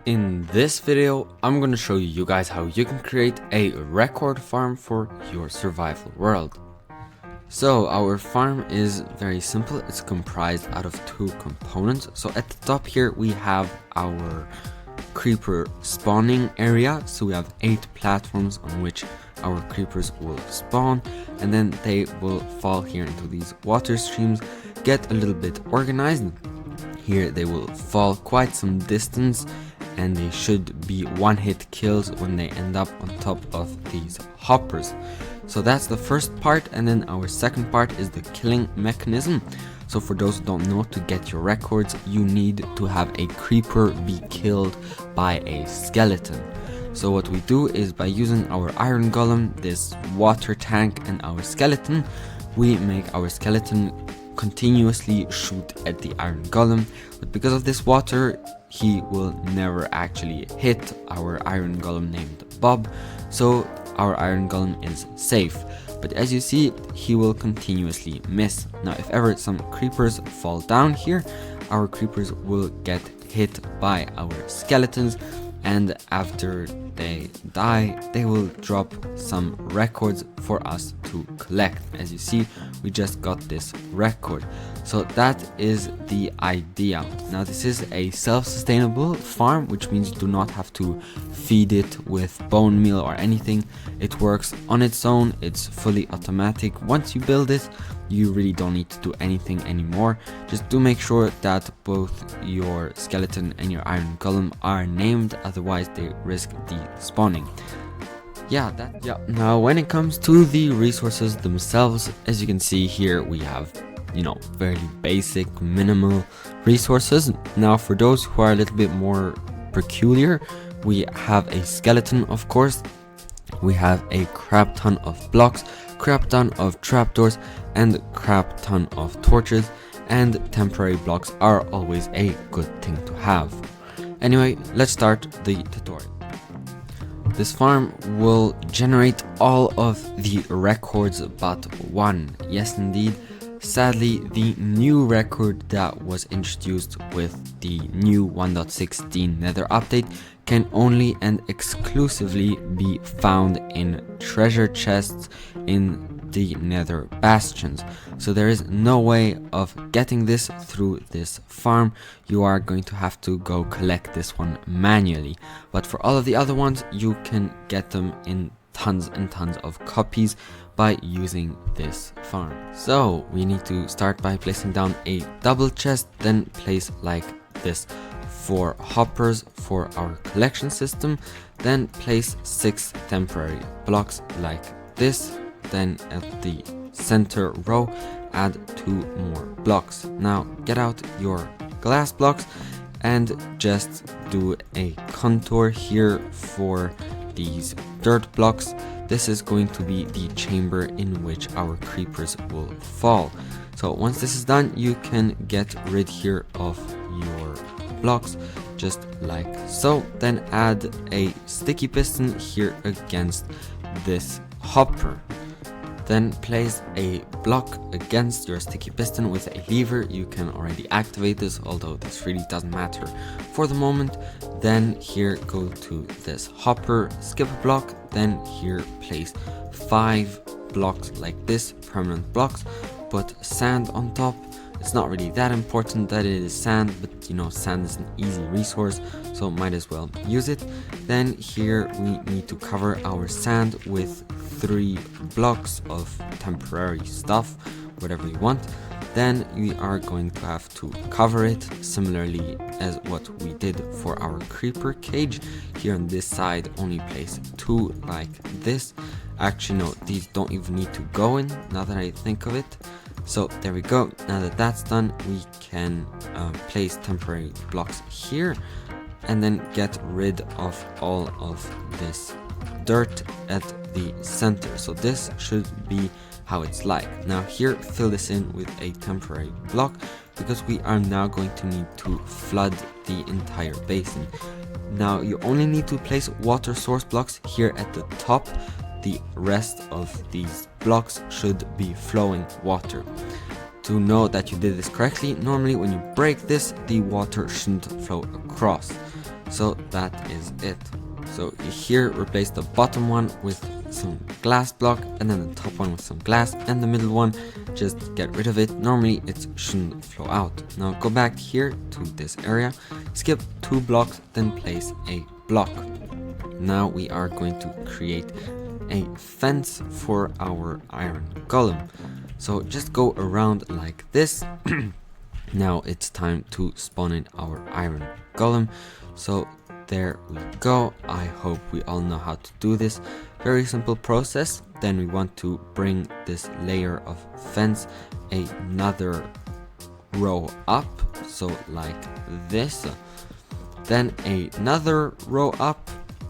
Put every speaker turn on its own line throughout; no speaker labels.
In this video, I'm going to show you guys how you can create a record farm for your survival world. So our farm is very simple. It's comprised out of two components. So at the top here we have our creeper spawning area. So we have 8 platforms on which our creepers will spawn, and then they will fall here into these water streams, get a little bit organized. Here they will fall quite some distance, and they should be one-hit kills when they end up on top of these hoppers. So that's the first part, and then our second part is the killing mechanism. So for those who don't know, to get your records, you need to have a creeper be killed by a skeleton. So what we do is, by using our iron golem, this water tank, and our skeleton, we make our skeleton continuously shoot at the iron golem, but because of this water, he will never actually hit our iron golem named Bob, so our iron golem is safe. But as you see, he will continuously miss. Now if ever some creepers fall down here, our creepers will get hit by our skeletons, and after they die, they will drop some records for us to collect. As you see, we just got this record. So that is the idea. Now this is a self-sustainable farm, which means you do not have to feed it with bone meal or anything. It works on its own. It's fully automatic. Once you build it, you really don't need to do anything anymore. Just do make sure that both your skeleton and your iron golem are named, otherwise they risk despawning. Now when it comes to the resources themselves, as you can see here, we have very basic minimal resources. Now for those who are a little bit more peculiar, we have a skeleton, of course. We have a crap ton of blocks, crap ton of trapdoors, and crap ton of torches, and temporary blocks are always a good thing to have. Anyway, let's start the tutorial. This farm will generate all of the records but one. Yes indeed. Sadly, the new record that was introduced with the new 1.16 Nether update can only and exclusively be found in treasure chests in the Nether bastions. So there is no way of getting this through this farm. You are going to have to go collect this one manually. But for all of the other ones, you can get them in tons and tons of copies by using this farm. So we need to start by placing down a double chest, then place like this 4 hoppers for our collection system, then place 6 temporary blocks like this, then at the center row add 2 more blocks. Now get out your glass blocks and just do a contour here for these dirt blocks. This is going to be the chamber in which our creepers will fall. So once this is done, you can get rid here of your blocks just like so. Then add a sticky piston here against this hopper. Then place a block against your sticky piston with a lever. You can already activate this, although this really doesn't matter for the moment. Then here go to this hopper, skip a block, then here place 5 blocks like this, permanent blocks, put sand on top. It's not really that important that it is sand, but sand is an easy resource, so might as well use it. Then here we need to cover our sand with 3 blocks of temporary stuff, whatever you want. Then we are going to have to cover it similarly as what we did for our creeper cage. Here on this side, only place 2 like this. Actually no, these don't even need to go in, now that I think of it. So there we go. Now that that's done, we can place temporary blocks here, and then get rid of all of this dirt at the center. So this should be how it's like. Now here, fill this in with a temporary block, because we are now going to need to flood the entire basin. Now you only need to place water source blocks here at the top. The rest of these blocks should be flowing water. To know that you did this correctly, normally when you break this, the water shouldn't flow across. So that is it. So here replace the bottom one with some glass block, and then the top one with some glass, and the middle one just get rid of it. Normally it shouldn't flow out. Now go back here to this area, skip 2 blocks, then place a block. Now we are going to create a fence for our iron golem. So just go around like this. Now it's time to spawn in our iron golem. So there we go. I hope we all know how to do this. Very simple process. Then we want to bring this layer of fence another row up, so like this. Then another row up,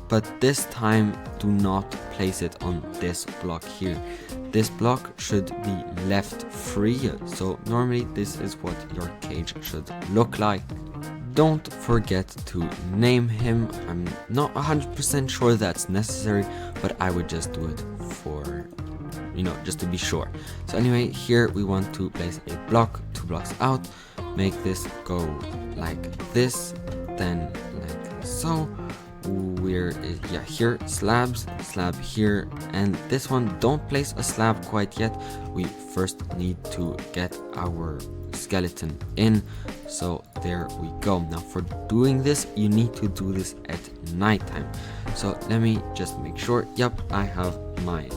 but this time do not place it on this block here. This block should be left free, so normally this is what your cage should look like. Don't forget to name him. I'm not 100% sure that's necessary, but I would just do it for, just to be sure. So anyway, here we want to place a block 2 blocks out, make this go like this, then like so. Here slabs, slab here, and this one don't place a slab quite yet. We first need to get our skeleton in, so there we go. Now for doing this, you need to do this at nighttime. So let me just make sure. Yep, I have my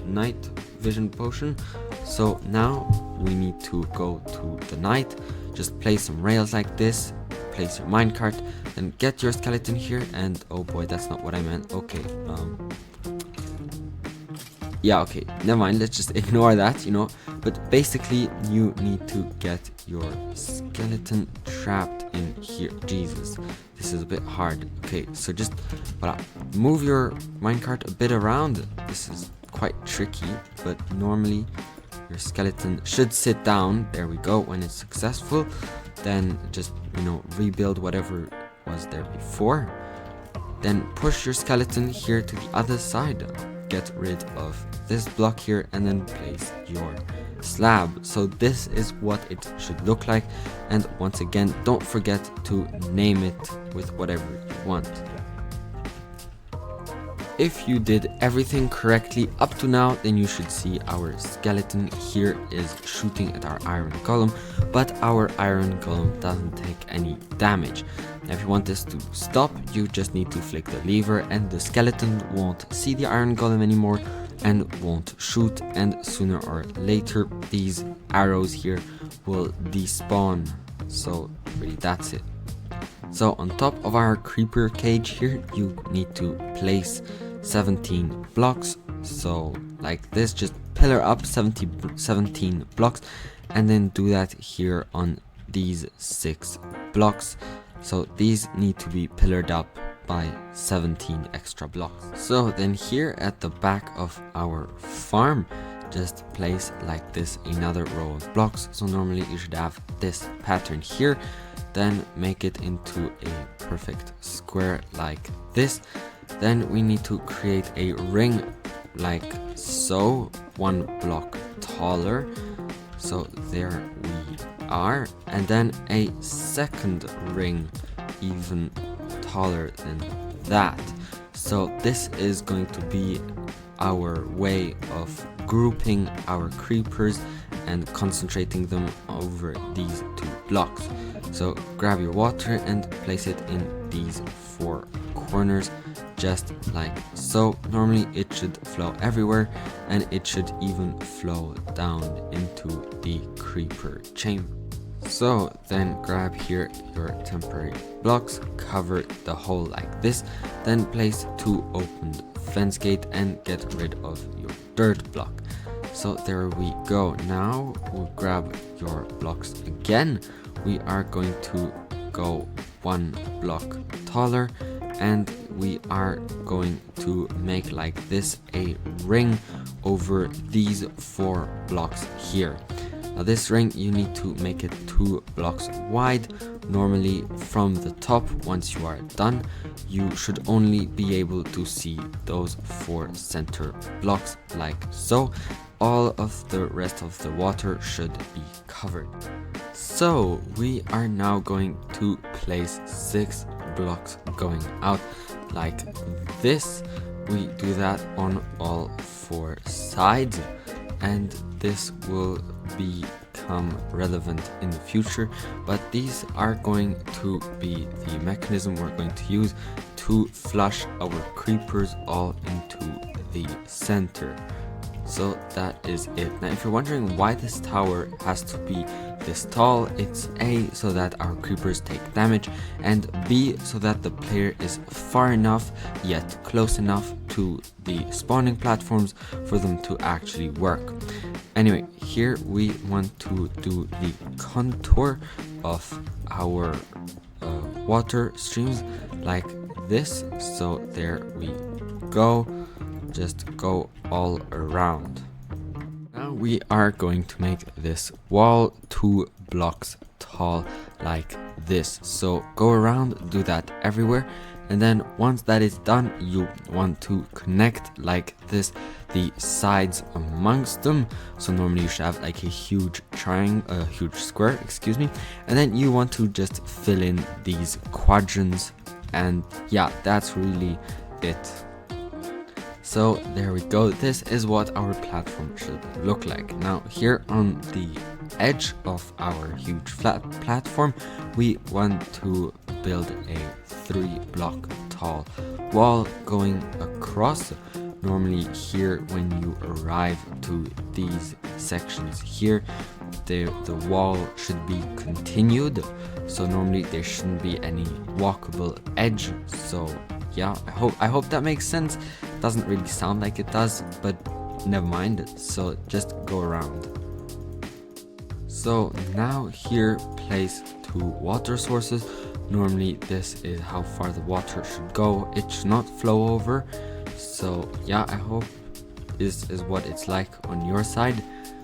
night vision potion. So now we need to go to the night, just place some rails like this, place your minecart, and get your skeleton here. And oh boy, that's not what I meant. Okay, okay, never mind, let's just ignore that, but basically you need to get your skeleton trapped in here. Jesus, this is a bit hard. Okay, so just move your minecart a bit around. This is quite tricky, but normally your skeleton should sit down. There we go. When it's successful, then just rebuild whatever was there before. Then push your skeleton here to the other side, get rid of this block here, and then place your slab. So this is what it should look like, and once again, don't forget to name it with whatever you want. If you did everything correctly up to now, then you should see our skeleton here is shooting at our iron golem, but our iron golem doesn't take any damage. Now if you want this to stop, you just need to flick the lever, and the skeleton won't see the iron golem anymore and won't shoot, and sooner or later these arrows here will despawn. So really that's it. So on top of our creeper cage here, you need to place 17 blocks. So like this, just pillar up 17 blocks, and then do that here on these 6 blocks. So these need to be pillared up by 17 extra blocks. So then here at the back of our farm, just place like this another row of blocks. So normally you should have this pattern here, then make it into a perfect square like this. Then we need to create a ring like so, 1 block taller. So there we are, and then a second ring even taller than that. So this is going to be our way of grouping our creepers and concentrating them over these 2 blocks. So grab your water and place it in these 4 corners, just like so. Normally it should flow everywhere, and it should even flow down into the creeper chamber. So then grab here your temporary blocks, cover the hole like this, then place 2 opened fence gate and get rid of your dirt block. So there we go. Now we'll grab your blocks again. We are going to go 1 block taller, and we are going to make like this a ring over these 4 blocks here. Now this ring, you need to make it 2 blocks wide. Normally from the top, once you are done, you should only be able to see those 4 center blocks like so. All of the rest of the water should be covered. So we are now going to place 6 blocks going out like this. We do that on all 4 sides, and this will become relevant in the future, but these are going to be the mechanism we're going to use to flush our creepers all into the center. So that is it. Now if you're wondering why this tower has to be this tall, it's A, so that our creepers take damage, and B, so that the player is far enough yet close enough to the spawning platforms for them to actually work. Anyway, here we want to do the contour of our water streams like this. So there we go. Just go all around. Now we are going to make this wall 2 blocks tall like this. So go around, do that everywhere, and then once that is done, you want to connect like this the sides amongst them. So normally you should have like a huge triangle, a huge square, excuse me, and then you want to just fill in these quadrants, and yeah, that's really it. So there we go. This is what our platform should look like. Now here on the edge of our huge flat platform, we want to build a 3 block tall wall going across. Normally here when you arrive to these sections here, the wall should be continued. So normally there shouldn't be any walkable edge. So yeah, I hope that makes sense. Doesn't really sound like it does, but never mind. So just go around. So now here place 2 water sources. Normally this is how far the water should go. It should not flow over. So yeah, I hope this is what it's like on your side.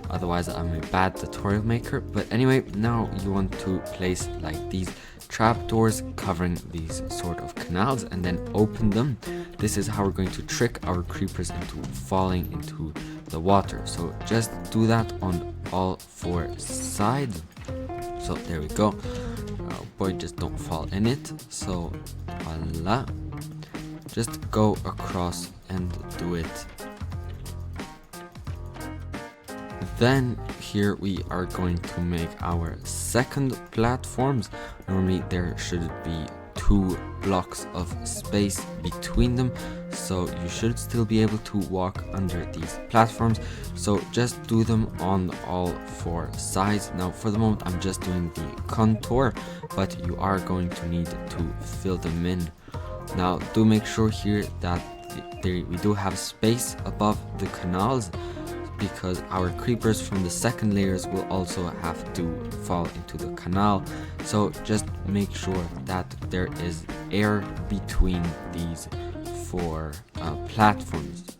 Otherwise I'm a bad tutorial maker. But anyway, now you want to place like these trapdoors covering these sort of canals and then open them. This is how we're going to trick our creepers into falling into the water. So just do that on all 4 sides. So there we go. Oh boy, just don't fall in it. So voila. Just go across and do it. Then here we are going to make our second platforms. Normally there should be 2 blocks of space between them, so you should still be able to walk under these platforms. So just do them on all 4 sides. Now for the moment I'm just doing the contour, but you are going to need to fill them in. Now do make sure here that we do have space above the canals, because our creepers from the second layers will also have to fall into the canal. So just make sure that there is air between these 4 platforms.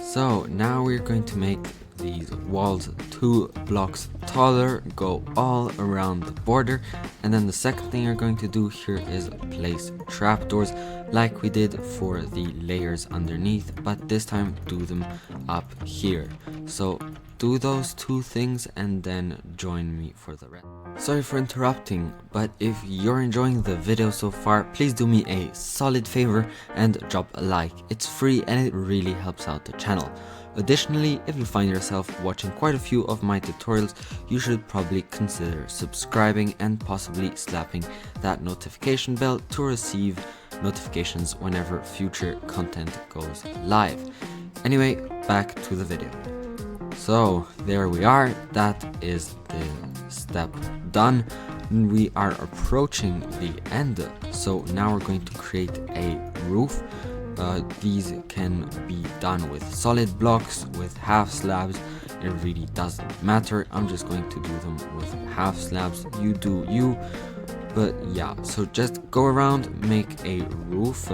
So now we're going to make these walls 2 blocks taller, go all around the border, and then the second thing you're going to do here is place trapdoors like we did for the layers underneath, but this time do them up here. So do those 2 things and then join me for the rest. Sorry for interrupting, but if you're enjoying the video so far, please do me a solid favor and drop a like. It's free and it really helps out the channel. Additionally, if you find yourself watching quite a few of my tutorials, you should probably consider subscribing and possibly slapping that notification bell to receive notifications whenever future content goes live. Anyway, back to the video. So there we are, that is the step done. We are approaching the end, so now we're going to create a roof. These can be done with solid blocks, with half slabs, it really doesn't matter. I'm just going to do them with half slabs, you do you. But yeah, so just go around, make a roof,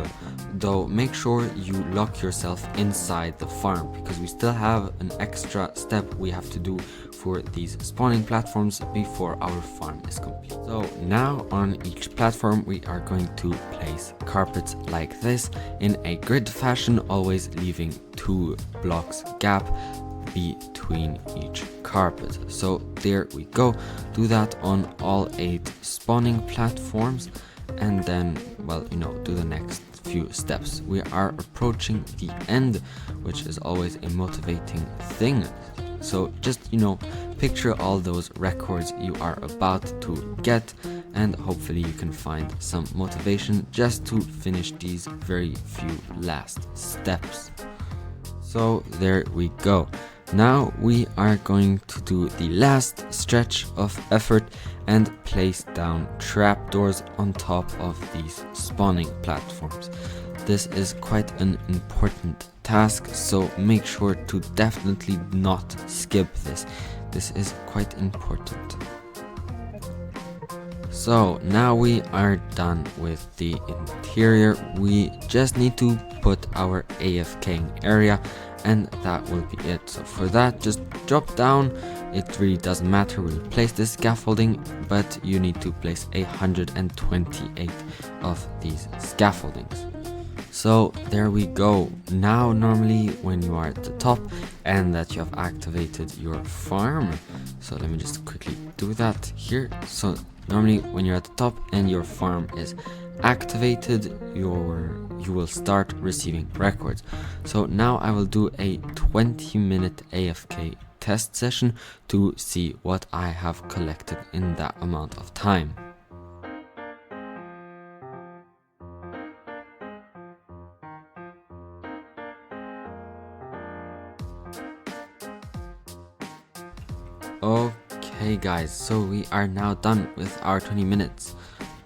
though make sure you lock yourself inside the farm, because we still have an extra step we have to do for these spawning platforms before our farm is complete. So now on each platform we are going to place carpets like this in a grid fashion, always leaving 2 blocks gap between each carpet. So there we go, do that on all 8 spawning platforms, and then, well, you know, do the next few steps. We are approaching the end, which is always a motivating thing. So just, you know, picture all those records you are about to get, and hopefully you can find some motivation just to finish these very few last steps. So there we go. Now we are going to do the last stretch of effort and place down trapdoors on top of these spawning platforms. This is quite an important task, so make sure to definitely not skip this. This is quite important. So now we are done with the interior. We just need to put our AFKing area, and that will be it. So for that, just drop down. It really doesn't matter where you place this scaffolding, but you need to place 128 of these scaffoldings. So there we go. Now normally when you are at the top and that you have activated your farm, so let me just quickly do that here. So normally when you're at the top and your farm is activated, you will start receiving records. So now I will do a 20-minute AFK test session to see what I have collected in that amount of time. Okay guys, so we are now done with our 20 minutes.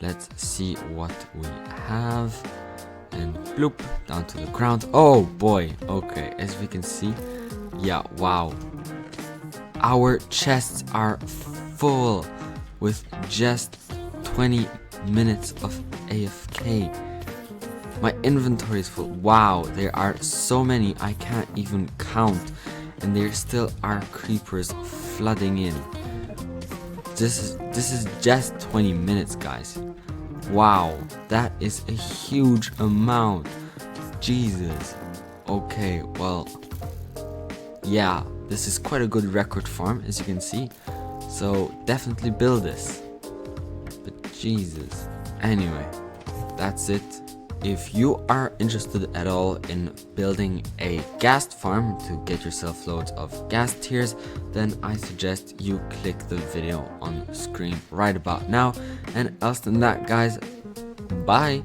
Let's see what we have. And bloop, down to the ground. Oh boy, okay, as we can see, yeah, wow. Our chests are full with just 20 minutes of AFK. My inventory is full. Wow, there are so many I can't even count. And there still are creepers flooding in. This is just 20 minutes, guys. Wow, that is a huge amount. Jesus. Okay, well, yeah, this is quite a good record farm, as you can see. So definitely build this. But Jesus. Anyway, that's it. If you are interested at all in building a ghast farm to get yourself loads of ghast tiers, then I suggest you click the video on screen right about now. And else than that, guys, bye!